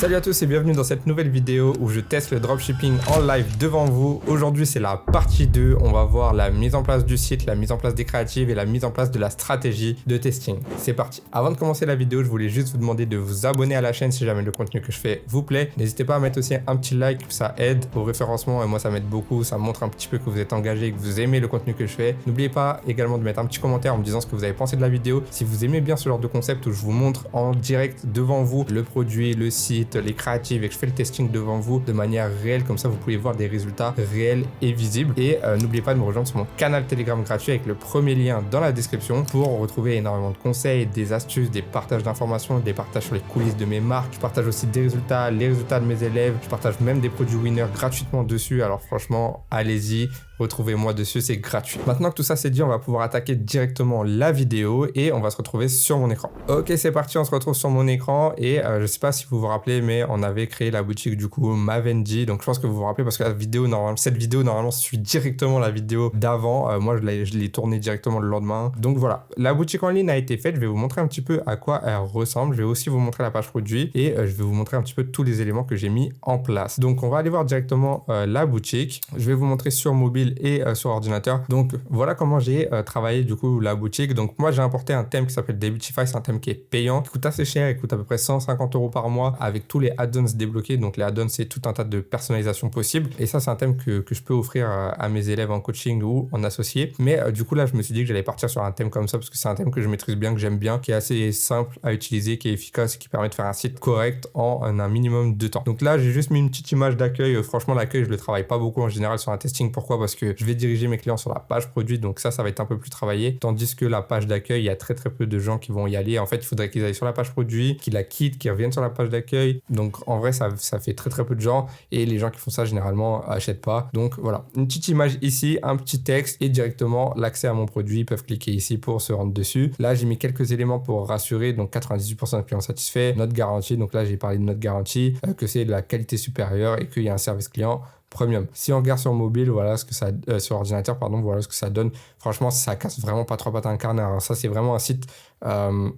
Salut à tous et bienvenue dans cette nouvelle vidéo où je teste le dropshipping en live devant vous. Aujourd'hui c'est la partie 2, on va voir la mise en place du site, la mise en place des créatives et la mise en place de la stratégie de testing. C'est parti. Avant de commencer la vidéo, je voulais juste vous demander de vous abonner à la chaîne si jamais le contenu que je fais vous plaît. N'hésitez pas à mettre aussi un petit like, ça aide au référencement et moi ça m'aide beaucoup, ça montre un petit peu que vous êtes engagé et que vous aimez le contenu que je fais. N'oubliez pas également de mettre un petit commentaire en me disant ce que vous avez pensé de la vidéo. Si vous aimez bien ce genre de concept où je vous montre en direct devant vous le produit, le site, les créatives et que je fais le testing devant vous de manière réelle, comme ça vous pouvez voir des résultats réels et visibles. Et n'oubliez pas de me rejoindre sur mon canal Telegram gratuit avec le premier lien dans la description pour retrouver énormément de conseils, des astuces, des partages d'informations, des partages sur les coulisses de mes marques. Je partage aussi des résultats, les résultats de mes élèves. Je partage même des produits winners gratuitement dessus. Alors franchement, allez-y. Retrouvez-moi dessus, c'est gratuit. Maintenant que tout ça c'est dit, on va pouvoir attaquer directement la vidéo et on va se retrouver sur mon écran. Ok, c'est parti, on se retrouve sur mon écran et je sais pas si vous vous rappelez, mais on avait créé la boutique du coup Mavendi. Donc je pense que vous vous rappelez parce que cette vidéo normalement suit directement la vidéo d'avant. Moi je l'ai tournée directement le lendemain. Donc voilà, la boutique en ligne a été faite. Je vais vous montrer un petit peu à quoi elle ressemble. Je vais aussi vous montrer la page produit et je vais vous montrer un petit peu tous les éléments que j'ai mis en place. Donc on va aller voir directement la boutique. Je vais vous montrer sur mobile et sur ordinateur. Donc voilà comment j'ai travaillé du coup la boutique. Donc moi j'ai importé un thème qui s'appelle Debutify, c'est un thème qui est payant, qui coûte assez cher, il coûte à peu près 150 € par mois avec tous les add-ons débloqués. Donc les add-ons c'est tout un tas de personnalisation possible et ça c'est un thème que je peux offrir à mes élèves en coaching ou en associé. Mais du coup là je me suis dit que j'allais partir sur un thème comme ça parce que c'est un thème que je maîtrise bien, que j'aime bien, qui est assez simple à utiliser, qui est efficace et qui permet de faire un site correct en un minimum de temps. Donc là j'ai juste mis une petite image d'accueil. Franchement l'accueil je le travaille pas beaucoup en général sur un testing. Pourquoi? Parce que je vais diriger mes clients sur la page produit, donc ça va être un peu plus travaillé, tandis que la page d'accueil, il y a très peu de gens qui vont y aller. En fait, il faudrait qu'ils aillent sur la page produit, qu'ils la quittent, qu'ils reviennent sur la page d'accueil. Donc en vrai, ça fait très peu de gens et les gens qui font ça généralement achètent pas. Donc voilà, une petite image ici, un petit texte et directement l'accès à mon produit. Ils peuvent cliquer ici pour se rendre dessus. Là, j'ai mis quelques éléments pour rassurer, donc 98% de clients satisfaits, note garantie. Donc là, j'ai parlé de note garantie, que c'est de la qualité supérieure et qu'il y a un service client premium. Si on regarde sur mobile, voilà ce que ça sur ordinateur, pardon, voilà ce que ça donne. Franchement, ça casse vraiment pas trois pattes à un canard. Alors ça, c'est vraiment un site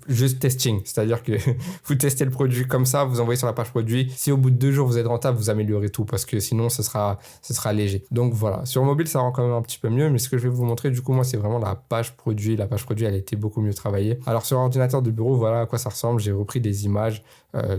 juste testing, c'est-à-dire que vous testez le produit comme ça, vous envoyez sur la page produit. Si au bout de 2 jours vous êtes rentable, vous améliorez tout parce que sinon ce sera léger. Donc voilà, sur mobile ça rend quand même un petit peu mieux, mais ce que je vais vous montrer du coup moi c'est vraiment la page produit. La page produit elle a été beaucoup mieux travaillée. Alors sur ordinateur de bureau, voilà à quoi ça ressemble. J'ai repris des images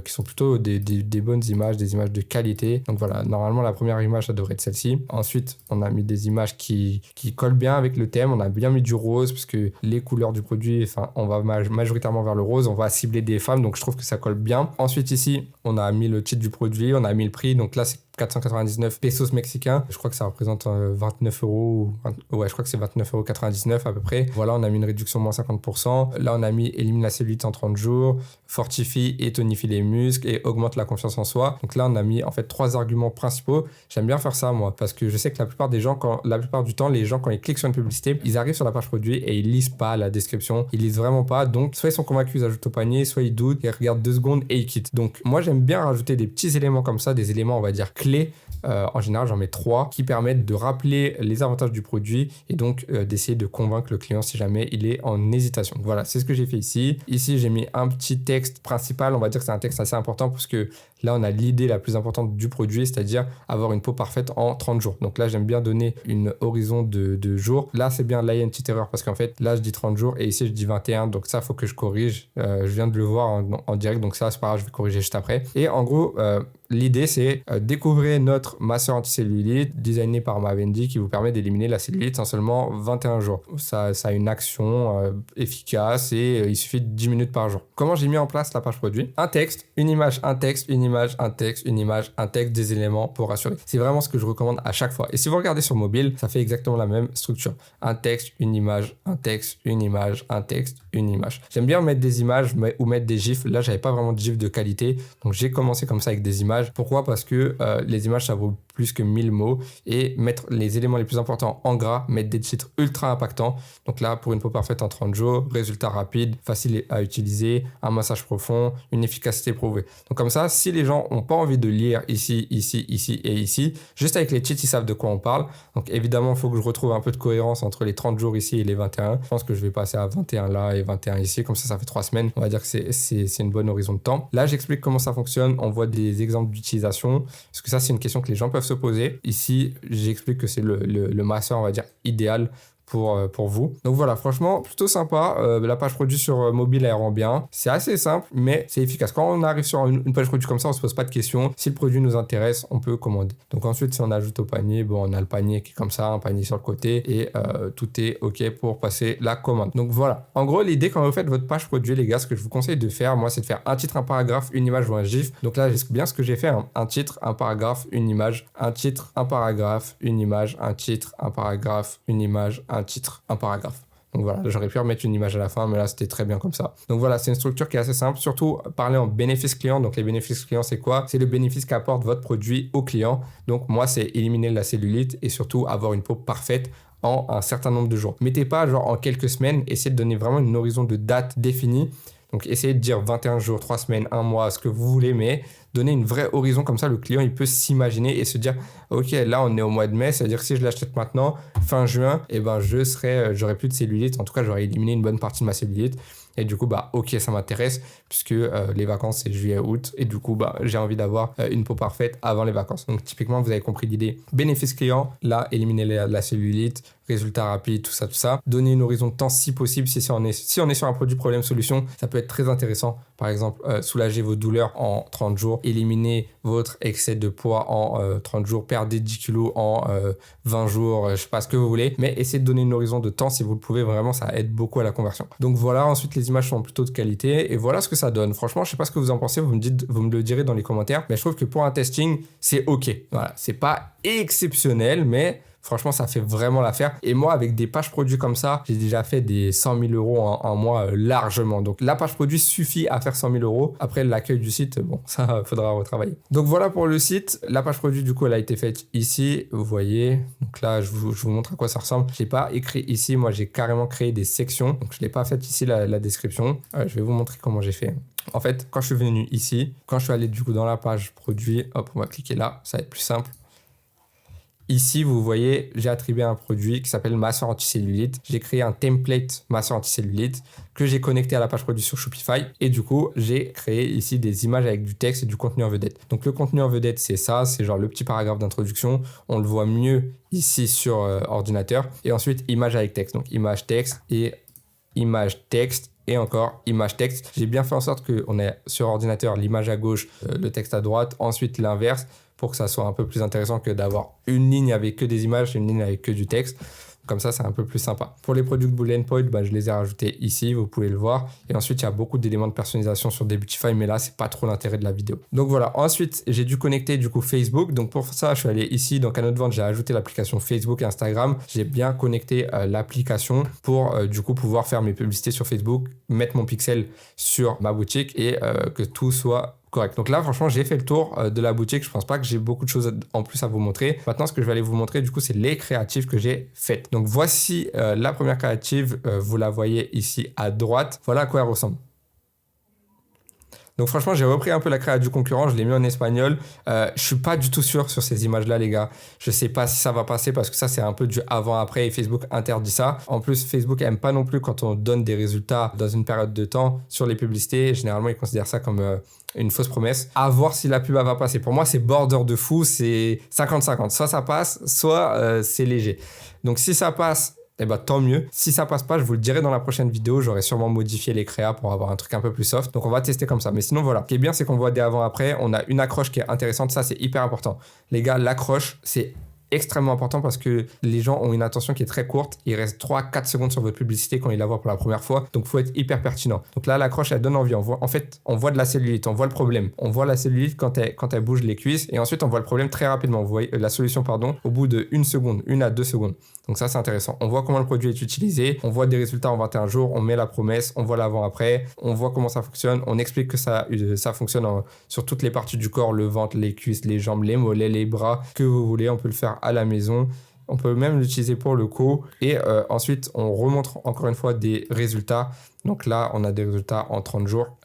qui sont plutôt des bonnes images, des images de qualité. Donc voilà, normalement la première image ça devrait être celle-ci. Ensuite on a mis des images qui collent bien avec le thème. On a bien mis du rose parce que les couleurs du produit, enfin on va majoritairement vers le rose, on va cibler des femmes, donc je trouve que ça colle bien. Ensuite ici, on a mis le titre du produit, on a mis le prix, donc là c'est 499 pesos mexicains. Je crois que ça représente 29 €. Ouais, je crois que c'est 29,99 € à peu près. Voilà, on a mis une réduction moins 50%. Là, on a mis élimine la cellulite en 30 jours, fortifie et tonifie les muscles et augmente la confiance en soi. Donc là, on a mis en fait 3 arguments principaux. J'aime bien faire ça moi parce que je sais que la plupart du temps, les gens quand ils cliquent sur une publicité, ils arrivent sur la page produit et ils lisent pas la description. Ils lisent vraiment pas. Donc, soit ils sont convaincus, ils ajoutent au panier, soit ils doutent, ils regardent 2 secondes et ils quittent. Donc, moi, j'aime bien rajouter des petits éléments comme ça, des éléments, on va dire, clés. En général, j'en mets 3 qui permettent de rappeler les avantages du produit et donc d'essayer de convaincre le client si jamais il est en hésitation. Voilà, c'est ce que j'ai fait ici. Ici, j'ai mis un petit texte principal. On va dire que c'est un texte assez important parce que là, on a l'idée la plus importante du produit, c'est-à-dire avoir une peau parfaite en 30 jours. Donc là, j'aime bien donner une horizon de jours. Là, c'est bien, là, il y a une petite erreur parce qu'en fait, là, je dis 30 jours et ici, je dis 21. Donc ça, il faut que je corrige. Je viens de le voir en direct, donc ça, c'est pas grave, je vais corriger juste après. Et en gros, l'idée, c'est découvrir notre masseur anticellulite designé par Mavendi qui vous permet d'éliminer la cellulite en seulement 21 jours. Ça a une action efficace et il suffit de 10 minutes par jour. Comment j'ai mis en place la page produit? Un texte, une image, un texte, une image, un texte, une image, un texte, des éléments pour rassurer. C'est vraiment ce que je recommande à chaque fois. Et si vous regardez sur mobile, ça fait exactement la même structure. Un texte, une image, un texte, une image, un texte, une image. J'aime bien mettre des images ou mettre des gifs. Là, j'avais pas vraiment de gifs de qualité. Donc, j'ai commencé comme ça avec des images. Pourquoi? Parce que les images, ça vaut plus que 1000 mots et mettre les éléments les plus importants en gras, mettre des titres ultra impactants. Donc là, pour une peau parfaite en 30 jours, résultat rapide, facile à utiliser, un massage profond, une efficacité prouvée. Donc comme ça, si les les gens n'ont pas envie de lire ici, ici, ici et ici, juste avec les cheats, ils savent de quoi on parle. Donc évidemment, il faut que je retrouve un peu de cohérence entre les 30 jours ici et les 21. Je pense que je vais passer à 21 là et 21 ici, comme ça fait 3 semaines. On va dire que c'est une bonne horizon de temps. Là, j'explique comment ça fonctionne. On voit des exemples d'utilisation, parce que ça, c'est une question que les gens peuvent se poser. Ici, j'explique que c'est le master, on va dire, idéal pour vous. Donc voilà, franchement, plutôt sympa. La page produit sur mobile, elle rend bien. C'est assez simple, mais c'est efficace. Quand on arrive sur une page produit comme ça, on se pose pas de questions. Si le produit nous intéresse, on peut commander. Donc ensuite, si on ajoute au panier, bon, on a le panier qui est comme ça, un panier sur le côté, et tout est OK pour passer la commande. Donc voilà. En gros, l'idée, quand vous faites votre page produit, les gars, ce que je vous conseille de faire, moi, c'est de faire un titre, un paragraphe, une image ou un GIF. Donc là, c'est bien ce que j'ai fait, hein. Un titre, un paragraphe, une image, un titre, un paragraphe, une image, un titre, un paragraphe, une image, un titre, un paragraphe. Donc voilà, j'aurais pu remettre une image à la fin, mais là, c'était très bien comme ça. Donc voilà, c'est une structure qui est assez simple, surtout parler en bénéfice client. Donc les bénéfices clients, c'est quoi? C'est le bénéfice qu'apporte votre produit au client. Donc moi, c'est éliminer la cellulite et surtout avoir une peau parfaite en un certain nombre de jours. Mettez pas genre en quelques semaines, essayez de donner vraiment une horizon de date définie. Donc, essayez de dire 21 jours, 3 semaines, 1 mois, ce que vous voulez, mais donnez une vraie horizon comme ça, le client, il peut s'imaginer et se dire, OK, là, on est au mois de mai, c'est-à-dire que si je l'achète maintenant, fin juin, eh ben, j'aurai plus de cellulite. En tout cas, j'aurai éliminé une bonne partie de ma cellulite. Et du coup, OK, ça m'intéresse puisque les vacances, c'est juillet, août. Et du coup, j'ai envie d'avoir une peau parfaite avant les vacances. Donc, typiquement, vous avez compris l'idée. Bénéfice client, là, éliminer la cellulite, résultat rapide, tout ça. Donner une horizon de temps si possible. Si on est sur un produit problème-solution, ça peut être très intéressant. Par exemple, soulager vos douleurs en 30 jours, éliminer votre excès de poids en 30 jours, perdre 10 kilos en 20 jours, je sais pas ce que vous voulez. Mais essayez de donner une horizon de temps si vous le pouvez. Vraiment, ça aide beaucoup à la conversion. Donc voilà, ensuite, les images sont plutôt de qualité. Et voilà ce que ça donne. Franchement, je sais pas ce que vous en pensez. Vous me le direz dans les commentaires. Mais je trouve que pour un testing, c'est OK. Voilà, c'est pas exceptionnel, mais franchement, ça fait vraiment l'affaire. Et moi, avec des pages produits comme ça, j'ai déjà fait des 100 000 euros en mois largement. Donc, la page produit suffit à faire 100 000 euros. Après, l'accueil du site, bon, ça, faudra retravailler. Donc, voilà pour le site. La page produit, du coup, elle a été faite ici. Vous voyez. Donc là, je vous montre à quoi ça ressemble. Je n'ai pas écrit ici. Moi, j'ai carrément créé des sections. Donc, je ne l'ai pas fait ici, la description. Je vais vous montrer comment j'ai fait. En fait, quand je suis venu ici, quand je suis allé, du coup, dans la page produit, hop, on va cliquer là. Ça va être plus simple. Ici, vous voyez, j'ai attribué un produit qui s'appelle masseur anticellulite. J'ai créé un template masseur anticellulite que j'ai connecté à la page produit sur Shopify. Et du coup, j'ai créé ici des images avec du texte et du contenu en vedette. Donc, le contenu en vedette, c'est ça. C'est genre le petit paragraphe d'introduction. On le voit mieux ici sur ordinateur. Et ensuite, image avec texte. Donc, image texte et image texte. Et encore, image texte. J'ai bien fait en sorte qu'on ait sur ordinateur l'image à gauche, le texte à droite. Ensuite, l'inverse, pour que ça soit un peu plus intéressant que d'avoir une ligne avec que des images et une ligne avec que du texte. Comme ça, c'est un peu plus sympa. Pour les product bullet points, je les ai rajoutés ici, vous pouvez le voir. Et ensuite, il y a beaucoup d'éléments de personnalisation sur Debutify, mais là, c'est pas trop l'intérêt de la vidéo. Donc voilà, ensuite, j'ai dû connecter du coup Facebook. Donc pour ça, je suis allé ici dans Canaux de vente, j'ai ajouté l'application Facebook et Instagram. J'ai bien connecté l'application pour du coup pouvoir faire mes publicités sur Facebook, mettre mon pixel sur ma boutique et que tout soit correct. Donc là, franchement, j'ai fait le tour de la boutique. Je pense pas que j'ai beaucoup de choses en plus à vous montrer. Maintenant, ce que je vais aller vous montrer, du coup, c'est les créatives que j'ai faites. Donc voici la première créative. Vous la voyez ici à droite. Voilà à quoi elle ressemble. Donc franchement, j'ai repris un peu la créa du concurrent, je l'ai mis en espagnol. Je suis pas du tout sûr sur ces images-là, les gars. Je sais pas si ça va passer parce que ça, c'est un peu du avant-après et Facebook interdit ça. En plus, Facebook aime pas non plus quand on donne des résultats dans une période de temps sur les publicités. Généralement, ils considèrent ça comme une fausse promesse. À voir si la pub va passer. Pour moi, c'est border de fou, c'est 50-50. Soit ça passe, soit c'est léger. Donc si ça passe, eh ben, tant mieux. Si ça passe pas, je vous le dirai dans la prochaine vidéo. J'aurai sûrement modifié les créas pour avoir un truc un peu plus soft. Donc, on va tester comme ça. Mais sinon, voilà. Ce qui est bien, c'est qu'on voit des avant-après. On a une accroche qui est intéressante. Ça, c'est hyper important. Les gars, l'accroche, c'est extrêmement important parce que les gens ont une attention qui est très courte. Il reste 3-4 secondes sur votre publicité quand ils la voient pour la première fois. Donc, il faut être hyper pertinent. Donc là, l'accroche, elle donne envie. On voit de la cellulite, on voit le problème. On voit la cellulite quand elle bouge les cuisses et ensuite, on voit le problème très rapidement. Vous voyez la solution, au bout de 1 seconde, 1 à 2 secondes. Donc ça, c'est intéressant. On voit comment le produit est utilisé, on voit des résultats en 21 jours, on met la promesse, on voit l'avant-après, on voit comment ça fonctionne, on explique que ça fonctionne sur toutes les parties du corps, le ventre, les cuisses, les jambes, les mollets, les bras, que vous voulez. On peut le faire à la maison. On peut même l'utiliser pour le cou. Et ensuite, on remontre encore une fois des résultats. Donc là, on a des résultats en 30 jours.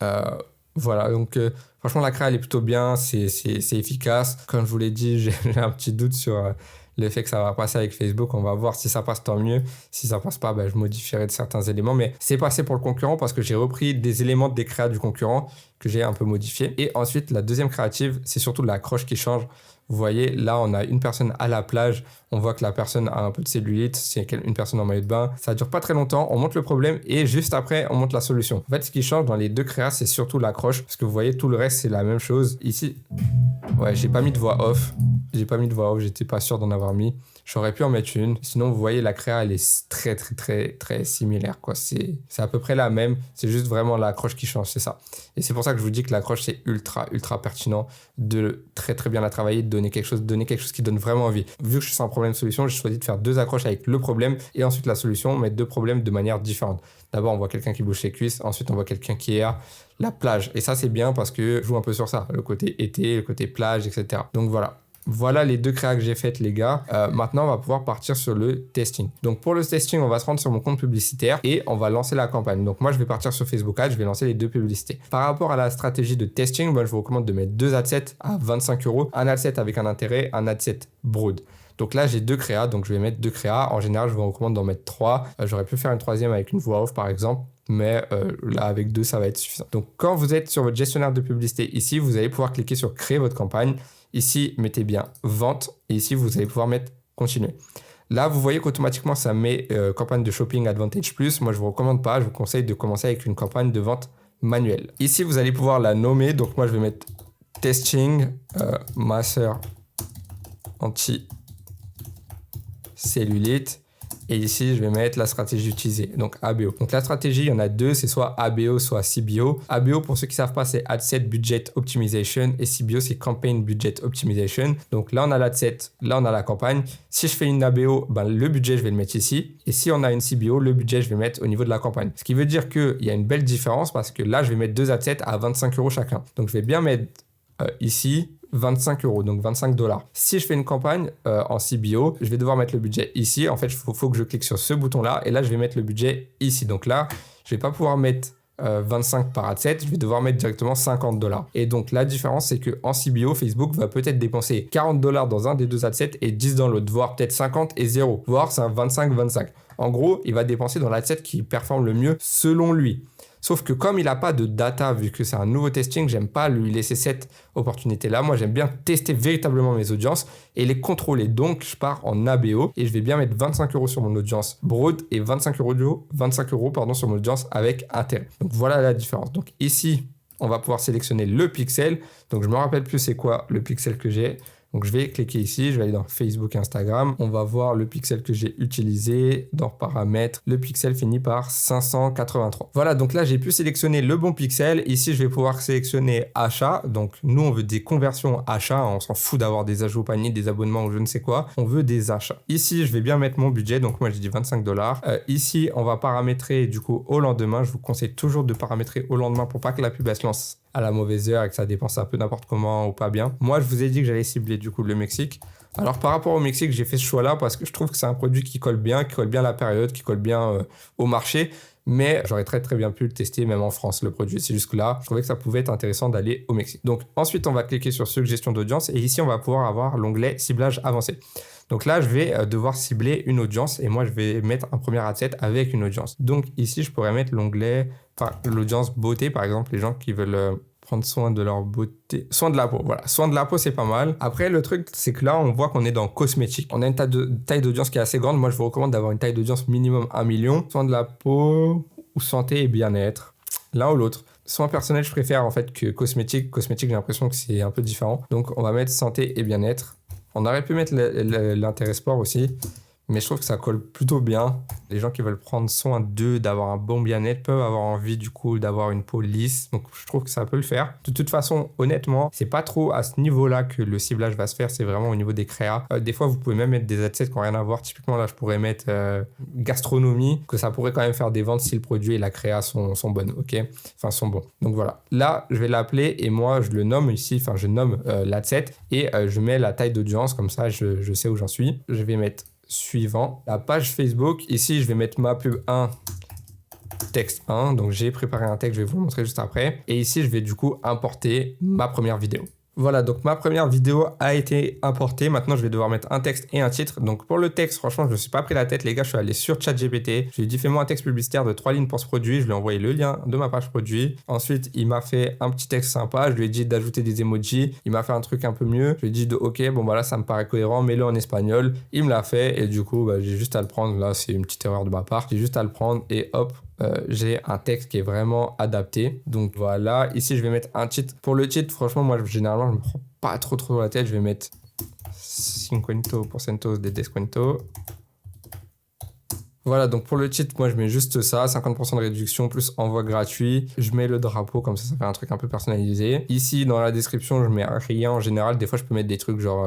Voilà, donc franchement la créa elle est plutôt bien, c'est efficace. Comme je vous l'ai dit, j'ai un petit doute sur le fait que ça va passer avec Facebook. On va voir si ça passe, tant mieux. Si ça passe pas, je modifierai de certains éléments. Mais c'est passé pour le concurrent parce que j'ai repris des éléments des créas du concurrent que j'ai un peu modifiés. Et ensuite, la deuxième créative, c'est surtout l'accroche qui change. Vous voyez, là, on a une personne à la plage. On voit que la personne a un peu de cellulite. C'est une personne en maillot de bain. Ça dure pas très longtemps. On montre le problème et juste après, on montre la solution. En fait, ce qui change dans les deux créas, c'est surtout l'accroche. Parce que vous voyez, tout le reste, c'est la même chose. Ici, ouais, j'ai pas mis de voix off. J'étais pas sûr d'en avoir mis. J'aurais pu en mettre une. Sinon, vous voyez, la créa, elle est très similaire, quoi. C'est à peu près la même. C'est juste vraiment l'accroche qui change, c'est ça. Et c'est pour ça que je vous dis que l'accroche, c'est ultra pertinent de très bien la travailler, de donner quelque chose qui donne vraiment envie. Vu que je suis sans problème-solution, j'ai choisi de faire deux accroches avec le problème et ensuite la solution, mettre deux problèmes de manière différente. D'abord, on voit quelqu'un qui bouge ses cuisses. Ensuite, on voit quelqu'un qui est à la plage. Et ça, c'est bien parce que je joue un peu sur ça. Le côté été, le côté plage, etc. Donc voilà. Voilà les deux créas que j'ai faites, les gars. Maintenant, on va pouvoir partir sur le testing. Donc, pour le testing, on va se rendre sur mon compte publicitaire et on va lancer la campagne. Donc, moi, je vais partir sur Facebook Ads. Je vais lancer les deux publicités. Par rapport à la stratégie de testing, moi, je vous recommande de mettre deux adsets à 25 €. Un adset avec un intérêt, un adset broad. Donc là, j'ai deux créas. Donc, je vais mettre deux créas. En général, je vous recommande d'en mettre trois. J'aurais pu faire une troisième avec une voix off, par exemple. Mais là, avec deux, ça va être suffisant. Donc, quand vous êtes sur votre gestionnaire de publicité ici, vous allez pouvoir cliquer sur créer votre campagne. Ici, mettez bien vente et ici, vous allez pouvoir mettre continuer. Là, vous voyez qu'automatiquement, ça met campagne de shopping Advantage Plus. Moi, je ne vous recommande pas. Je vous conseille de commencer avec une campagne de vente manuelle. Ici, vous allez pouvoir la nommer. Donc, moi, je vais mettre testing masseur anti-cellulite. Et ici, je vais mettre la stratégie utilisée, donc ABO. Donc la stratégie, il y en a deux, c'est soit ABO, soit CBO. ABO, pour ceux qui ne savent pas, c'est Adset Budget Optimization et CBO, c'est Campaign Budget Optimization. Donc là, on a l'adset, là, on a la campagne. Si je fais une ABO, le budget, je vais le mettre ici. Et si on a une CBO, le budget, je vais mettre au niveau de la campagne. Ce qui veut dire qu'il y a une belle différence parce que là, je vais mettre deux adsets à 25 € chacun. Donc je vais bien mettre ici 25 €, donc 25 $. Si je fais une campagne en CBO, je vais devoir mettre le budget ici. En fait, il faut que je clique sur ce bouton-là et là, je vais mettre le budget ici. Donc là, je ne vais pas pouvoir mettre 25 par adset, je vais devoir mettre directement 50 $. Et donc, la différence, c'est qu'en CBO, Facebook va peut-être dépenser 40 $ dans un des deux adsets et 10 dans l'autre, voire peut-être 50 et 0, voire c'est un 25-25. En gros, il va dépenser dans l'adset qui performe le mieux selon lui. Sauf que comme il n'a pas de data, vu que c'est un nouveau testing, j'aime pas lui laisser cette opportunité-là. Moi, j'aime bien tester véritablement mes audiences et les contrôler. Donc, je pars en ABO et je vais bien mettre 25 € sur mon audience broad et 25 € sur mon audience avec intérêt. Donc, voilà la différence. Donc, ici, on va pouvoir sélectionner le pixel. Donc, je me rappelle plus c'est quoi le pixel que j'ai. Donc, je vais cliquer ici, je vais aller dans Facebook, Instagram. On va voir le pixel que j'ai utilisé dans paramètres. Le pixel finit par 583. Voilà, donc là, j'ai pu sélectionner le bon pixel. Ici, je vais pouvoir sélectionner achat. Donc, nous, on veut des conversions achats. On s'en fout d'avoir des ajouts au panier, des abonnements ou je ne sais quoi. On veut des achats. Ici, je vais bien mettre mon budget. Donc, moi, j'ai dit 25 $. Ici, on va paramétrer du coup au lendemain. Je vous conseille toujours de paramétrer au lendemain pour pas que la pub se lance à la mauvaise heure et que ça dépense un peu n'importe comment ou pas bien. Moi, je vous ai dit que j'allais cibler du coup le Mexique. Alors, par rapport au Mexique, j'ai fait ce choix-là parce que je trouve que c'est un produit qui colle bien à la période, qui colle bien au marché. Mais j'aurais très bien pu le tester même en France, le produit. C'est juste que là, je trouvais que ça pouvait être intéressant d'aller au Mexique. Donc, ensuite, on va cliquer sur suggestion d'audience et ici, on va pouvoir avoir l'onglet ciblage avancé. Donc là, je vais devoir cibler une audience et moi, je vais mettre un premier adset avec une audience. Donc ici, je pourrais mettre l'onglet, l'audience beauté, par exemple, les gens qui veulent prendre soin de leur beauté, soin de la peau. Voilà, soin de la peau, c'est pas mal. Après, le truc, c'est que là, on voit qu'on est dans cosmétique. On a une taille d'audience qui est assez grande. Moi, je vous recommande d'avoir une taille d'audience minimum 1 million. Soin de la peau ou santé et bien-être, l'un ou l'autre. Soins personnels, je préfère en fait que cosmétique. Cosmétique, j'ai l'impression que c'est un peu différent. Donc, on va mettre santé et bien-être. On aurait pu mettre l'intérêt sport aussi, mais je trouve que ça colle plutôt bien. Les gens qui veulent prendre soin d'eux, d'avoir un bon bien-être, peuvent avoir envie du coup d'avoir une peau lisse. Donc je trouve que ça peut le faire. De toute façon, honnêtement, c'est pas trop à ce niveau-là que le ciblage va se faire. C'est vraiment au niveau des créas. Des fois, vous pouvez même mettre des adsets qui n'ont rien à voir. Typiquement, là, je pourrais mettre gastronomie, que ça pourrait quand même faire des ventes si le produit et la créa sont bonnes, ok? Enfin, sont bons. Donc voilà. Là, je vais l'appeler et moi, je le nomme ici. Enfin, je nomme l'adset et je mets la taille d'audience. Comme ça, je sais où j'en suis. Je vais mettre suivant, la page Facebook. Ici, je vais mettre ma pub 1 texte 1. Donc j'ai préparé un texte, je vais vous le montrer juste après. Et ici, je vais du coup importer ma première vidéo. Voilà, donc ma première vidéo a été importée. Maintenant, je vais devoir mettre un texte et un titre. Donc pour le texte, franchement, je ne me suis pas pris la tête. Les gars, je suis allé sur ChatGPT. Je lui ai dit, fais-moi un texte publicitaire de 3 lignes pour ce produit. Je lui ai envoyé le lien de ma page produit. Ensuite, il m'a fait un petit texte sympa. Je lui ai dit d'ajouter des emojis. Il m'a fait un truc un peu mieux. Je lui ai dit, ok, bon, bah là, ça me paraît cohérent. Mets-le en espagnol. Il me l'a fait. Et du coup, bah, j'ai juste à le prendre. Là, c'est une petite erreur de ma part. J'ai juste à le prendre et hop. J'ai un texte qui est vraiment adapté. Donc voilà, ici je vais mettre un titre. Pour le titre, franchement, moi généralement je me prends pas trop la tête. Je vais mettre 50% de descuento. Voilà, donc pour le titre, moi je mets juste ça, 50% de réduction plus envoi gratuit. Je mets le drapeau, comme ça fait un truc un peu personnalisé. Ici dans la description, je mets rien en général. Des fois je peux mettre des trucs genre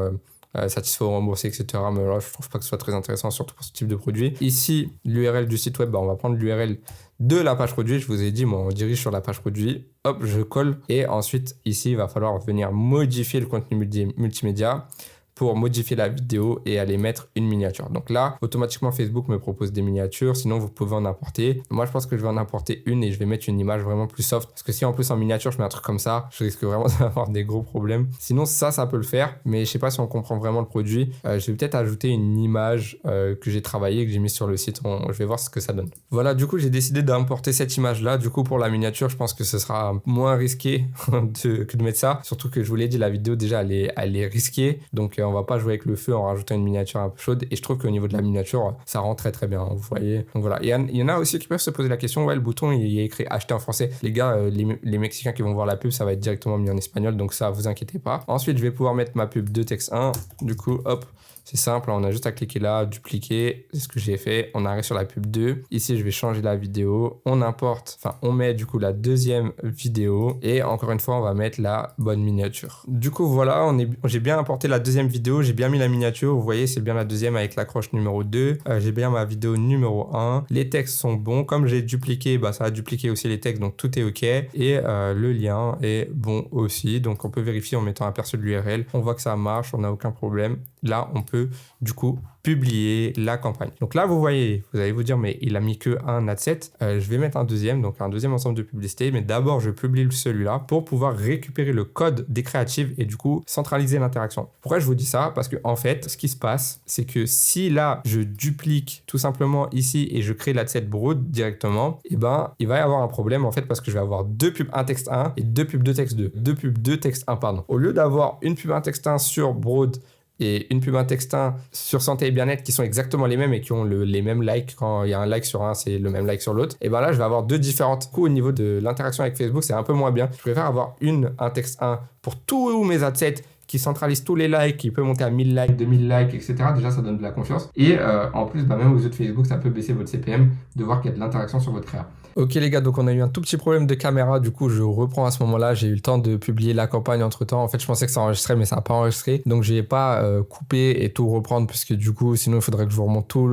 satisfait ou remboursé, etc. Mais là, je trouve pas que ce soit très intéressant, surtout pour ce type de produit. Ici, l'URL du site web, bah, on va prendre l'URL de la page produit. Je vous ai dit, moi, on dirige sur la page produit. Hop, je colle. Et ensuite, ici, il va falloir venir modifier le contenu multimédia pour modifier la vidéo et aller mettre une miniature. Donc là, automatiquement, Facebook me propose des miniatures. Sinon, vous pouvez en importer. Moi, je pense que je vais en importer une et je vais mettre une image vraiment plus soft. Parce que si en plus en miniature, je mets un truc comme ça, je risque vraiment d'avoir des gros problèmes. Sinon, ça peut le faire. Mais je sais pas si on comprend vraiment le produit. Je vais peut-être ajouter une image que j'ai travaillée, que j'ai mise sur le site. Je vais voir ce que ça donne. Voilà, du coup, j'ai décidé d'importer cette image-là. Du coup, pour la miniature, je pense que ce sera moins risqué que de mettre ça. Surtout que je vous l'ai dit, la vidéo, déjà, elle est risquée. Donc, on va pas jouer avec le feu en rajoutant une miniature un peu chaude. Et je trouve qu'au niveau de la miniature, ça rend très bien, vous voyez. Donc voilà, il y en a aussi qui peuvent se poser la question, ouais, le bouton, il est écrit acheter en français. Les gars, les Mexicains qui vont voir la pub, ça va être directement mis en espagnol, donc ça, vous inquiétez pas. Ensuite, je vais pouvoir mettre ma pub de texte 1. Du coup, hop, c'est simple, on a juste à cliquer là, dupliquer, c'est ce que j'ai fait. On arrive sur la pub 2. Ici, je vais changer la vidéo. On met du coup la deuxième vidéo. Et encore une fois, on va mettre la bonne miniature. Du coup, voilà, j'ai bien importé la deuxième vidéo. J'ai bien mis la miniature. Vous voyez, c'est bien la deuxième avec l'accroche numéro 2. J'ai bien ma vidéo numéro 1. Les textes sont bons. Comme j'ai dupliqué, bah, ça a dupliqué aussi les textes, donc tout est OK. Et le lien est bon aussi. Donc, on peut vérifier en mettant un aperçu de l'URL. On voit que ça marche, on n'a aucun problème. Là, on peut du coup publier la campagne. Donc là, vous allez vous dire, mais il a mis que un adset. Je vais mettre un deuxième ensemble de publicité, mais d'abord, je publie celui-là pour pouvoir récupérer le code des créatives et du coup, centraliser l'interaction. Pourquoi je vous dis ça? Parce que en fait, ce qui se passe, c'est que si là, je duplique tout simplement ici et je crée l'adset Broad directement, et ben, il va y avoir un problème en fait parce que je vais avoir deux pubs 1 texte 1 et deux pubs 2 texte 2. Deux pubs 2 texte 1, pardon. Au lieu d'avoir une pub 1 texte 1 sur Broad et une pub, un texte sur santé et bien-être qui sont exactement les mêmes et qui ont les mêmes likes. Quand il y a un like sur un, c'est le même like sur l'autre. Et ben là, je vais avoir deux différentes. Du coup, au niveau de l'interaction avec Facebook, c'est un peu moins bien. Je préfère avoir un texte 1 pour tous mes adsets qui centralise tous les likes, qui peut monter à 1000 likes, 2000 likes, etc. Déjà, ça donne de la confiance. Et en plus, bah, même aux autres Facebook, ça peut baisser votre CPM de voir qu'il y a de l'interaction sur votre créa. Ok les gars, donc on a eu un tout petit problème de caméra, du coup je reprends à ce moment-là, j'ai eu le temps de publier la campagne entre temps. En fait je pensais que ça enregistrait mais ça n'a pas enregistré, donc j'ai pas coupé et tout reprendre puisque du coup sinon il faudrait que je vous remonte tout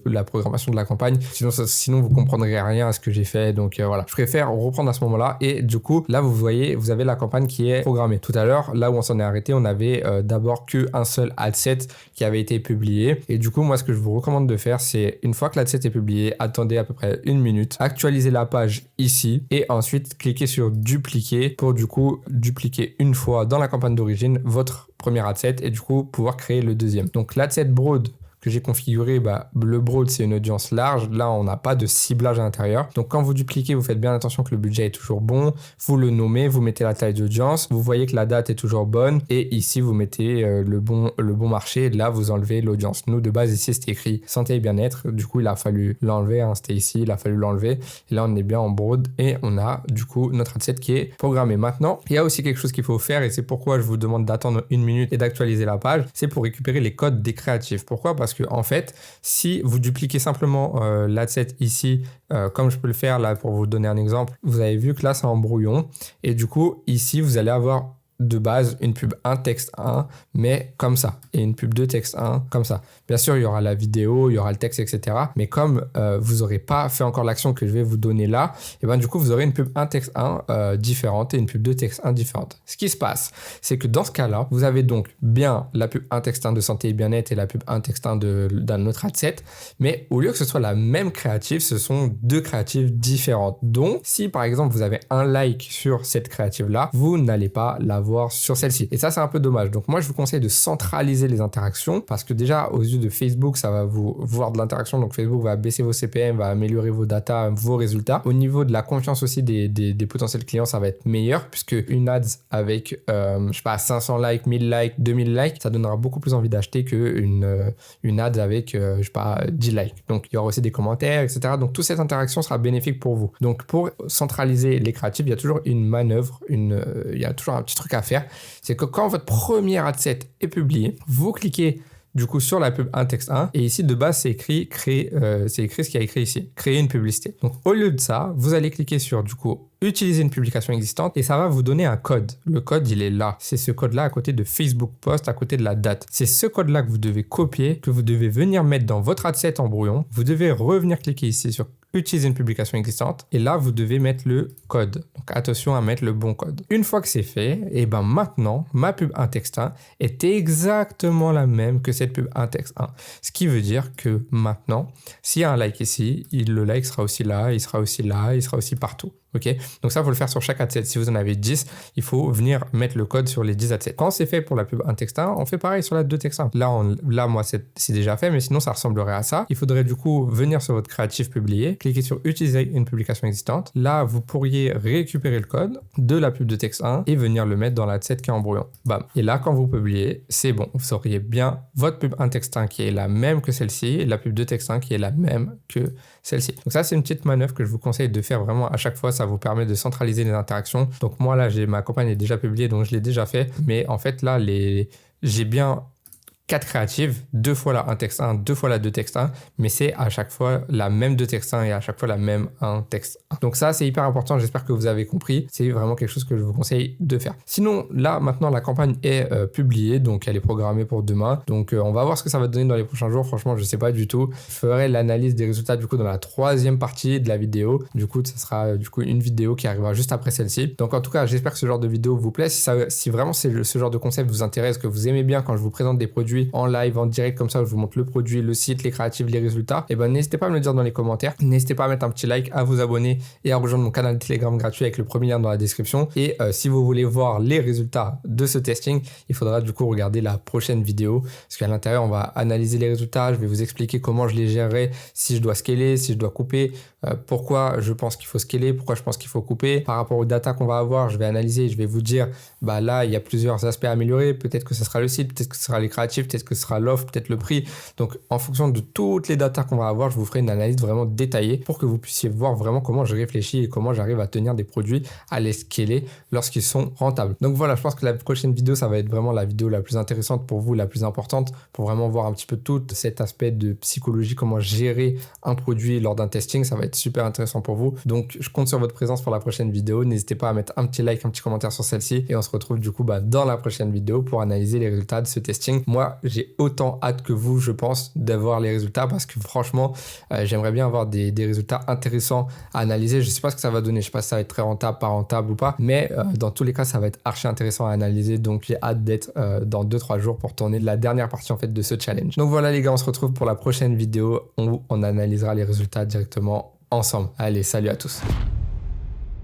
la programmation de la campagne, sinon vous comprendrez rien à ce que j'ai fait, donc voilà. Je préfère reprendre à ce moment-là et du coup là vous voyez, vous avez la campagne qui est programmée. Tout à l'heure, là où on s'en est arrêté, on avait d'abord qu'un seul adset qui avait été publié et du coup moi ce que je vous recommande de faire c'est une fois que l'adset est publié, attendez à peu près 1 minute, actualisez la page ici et ensuite cliquez sur dupliquer pour du coup dupliquer une fois dans la campagne d'origine votre premier adset et du coup pouvoir créer le deuxième. Donc l'adset Broad que j'ai configuré, le Broad c'est une audience large, là on n'a pas de ciblage à l'intérieur, donc quand vous dupliquez vous faites bien attention que le budget est toujours bon, vous le nommez, vous mettez la taille d'audience, vous voyez que la date est toujours bonne et ici vous mettez le bon marché, là vous enlevez l'audience. Nous de base ici c'était écrit santé et bien-être, du coup il a fallu l'enlever, c'était ici, il a fallu l'enlever et là on est bien en Broad et on a du coup notre adset qui est programmé. Maintenant il y a aussi quelque chose qu'il faut faire et c'est pourquoi je vous demande d'attendre 1 minute et d'actualiser la page, c'est pour récupérer les codes des créatifs. Pourquoi? Parce que en fait, si vous dupliquez simplement l'adset ici, comme je peux le faire là pour vous donner un exemple, vous avez vu que là c'est en brouillon et du coup ici vous allez avoir de base une pub 1 texte 1 mais comme ça et une pub 2 texte 1 comme ça. Bien sûr il y aura la vidéo, il y aura le texte, etc. Mais comme vous n'aurez pas fait encore l'action que je vais vous donner là, et ben du coup vous aurez une pub 1 texte 1 différente et une pub 2 texte 1 différente. Ce qui se passe, c'est que dans ce cas-là, vous avez donc bien la pub 1 texte 1 de santé et bien-être et la pub 1 texte 1 d'un autre ad set, mais au lieu que ce soit la même créative, ce sont deux créatives différentes. Donc si par exemple vous avez un like sur cette créative là, vous n'allez pas la voir sur celle-ci. Et ça, c'est un peu dommage. Donc moi, je vous conseille de centraliser les interactions parce que déjà, aux yeux de Facebook, ça va vous voir de l'interaction. Donc Facebook va baisser vos CPM, va améliorer vos data, vos résultats. Au niveau de la confiance aussi des potentiels clients, ça va être meilleur puisque une ads avec, je sais pas, 500 likes, 1000 likes, 2000 likes, ça donnera beaucoup plus envie d'acheter qu'une ad avec, je sais pas, 10 likes. Donc il y aura aussi des commentaires, etc. Donc toute cette interaction sera bénéfique pour vous. Donc pour centraliser les créatives, il y a toujours une manœuvre, il y a toujours un petit truc à faire, c'est que quand votre premier ad set est publié, vous cliquez du coup sur la pub 1 texte 1 et ici de base c'est écrit c'est écrit ce qu'il y a écrit ici, créer une publicité. Donc au lieu de ça, vous allez cliquer sur du coup utiliser une publication existante et ça va vous donner un code. Le code il est là, c'est ce code là à côté de Facebook Post, à côté de la date. C'est ce code là que vous devez copier, que vous devez venir mettre dans votre ad set en brouillon. Vous devez revenir cliquer ici sur utiliser une publication existante et là vous devez mettre le code. Donc attention à mettre le bon code. Une fois que c'est fait, et ben maintenant ma pub 1 texte 1 est exactement la même que cette pub 1 texte 1. Ce qui veut dire que maintenant, s'il y a un like ici, le like sera aussi là, il sera aussi là, il sera aussi partout. Ok, donc ça, il faut le faire sur chaque ad set. Si vous en avez 10, il faut venir mettre le code sur les 10 ad sets. Quand c'est fait pour la pub 1 texte 1, on fait pareil sur la 2 texte 1. Là, moi, c'est déjà fait, mais sinon, ça ressemblerait à ça. Il faudrait du coup venir sur votre créatif publié, cliquer sur utiliser une publication existante. Là, vous pourriez récupérer le code de la pub de texte 1 et venir le mettre dans l'ad set qui est en brouillon. Bam. Et là, quand vous publiez, c'est bon. Vous auriez bien votre pub 1 texte 1 qui est la même que celle-ci et la pub de texte 1 qui est la même que celle-ci. Donc ça, c'est une petite manœuvre que je vous conseille de faire vraiment à chaque fois. Ça vous permet de centraliser les interactions. Donc moi là, ma campagne est déjà publiée, donc je l'ai déjà fait. Mais en fait là, j'ai bien 4 créatives, 2 fois la 1 texte 1, 2 fois la 2 texte 1, mais c'est à chaque fois la même 2 texte 1 et à chaque fois la même 1 texte 1. Donc ça, c'est hyper important, j'espère que vous avez compris. C'est vraiment quelque chose que je vous conseille de faire. Sinon, là, maintenant, la campagne est publiée, donc elle est programmée pour demain. Donc on va voir ce que ça va donner dans les prochains jours. Franchement, je sais pas du tout. Je ferai l'analyse des résultats du coup dans la 3e partie de la vidéo. Du coup, ça sera du coup une vidéo qui arrivera juste après celle-ci. Donc en tout cas, j'espère que ce genre de vidéo vous plaît. Si vraiment ce genre de concept vous intéresse, que vous aimez bien quand je vous présente des produits en live, en direct comme ça, où je vous montre le produit, le site, les créatives, les résultats, et ben n'hésitez pas à me le dire dans les commentaires. N'hésitez pas à mettre un petit like, à vous abonner et à rejoindre mon canal Telegram gratuit avec le premier lien dans la description. Et si vous voulez voir les résultats de ce testing, il faudra du coup regarder la prochaine vidéo parce qu'à l'intérieur, on va analyser les résultats. Je vais vous expliquer comment je les gérerai, si je dois scaler, si je dois couper, pourquoi je pense qu'il faut scaler, pourquoi je pense qu'il faut couper. Par rapport aux data qu'on va avoir, je vais analyser, je vais vous dire, bah là, il y a plusieurs aspects à améliorer. Peut-être que ce sera le site, peut-être que ce sera les créatifs, peut-être que ce sera l'offre, peut-être le prix. Donc, en fonction de toutes les datas qu'on va avoir, je vous ferai une analyse vraiment détaillée pour que vous puissiez voir vraiment comment je réfléchis et comment j'arrive à tenir des produits, à les scaler lorsqu'ils sont rentables. Donc voilà, je pense que la prochaine vidéo, ça va être vraiment la vidéo la plus intéressante pour vous, la plus importante, pour vraiment voir un petit peu tout cet aspect de psychologie, comment gérer un produit lors d'un testing. Ça va être super intéressant pour vous. Donc, je compte sur votre présence pour la prochaine vidéo. N'hésitez pas à mettre un petit like, un petit commentaire sur celle-ci et on se retrouve du coup dans la prochaine vidéo pour analyser les résultats de ce testing. Moi, j'ai autant hâte que vous, je pense, d'avoir les résultats parce que franchement, j'aimerais bien avoir des résultats intéressants à analyser. Je sais pas ce que ça va donner. Je sais pas si ça va être très rentable, pas rentable ou pas, mais dans tous les cas, ça va être archi intéressant à analyser. Donc, j'ai hâte d'être dans 2-3 jours pour tourner la dernière partie en fait de ce challenge. Donc voilà les gars, on se retrouve pour la prochaine vidéo où on analysera les résultats directement ensemble. Allez, salut à tous.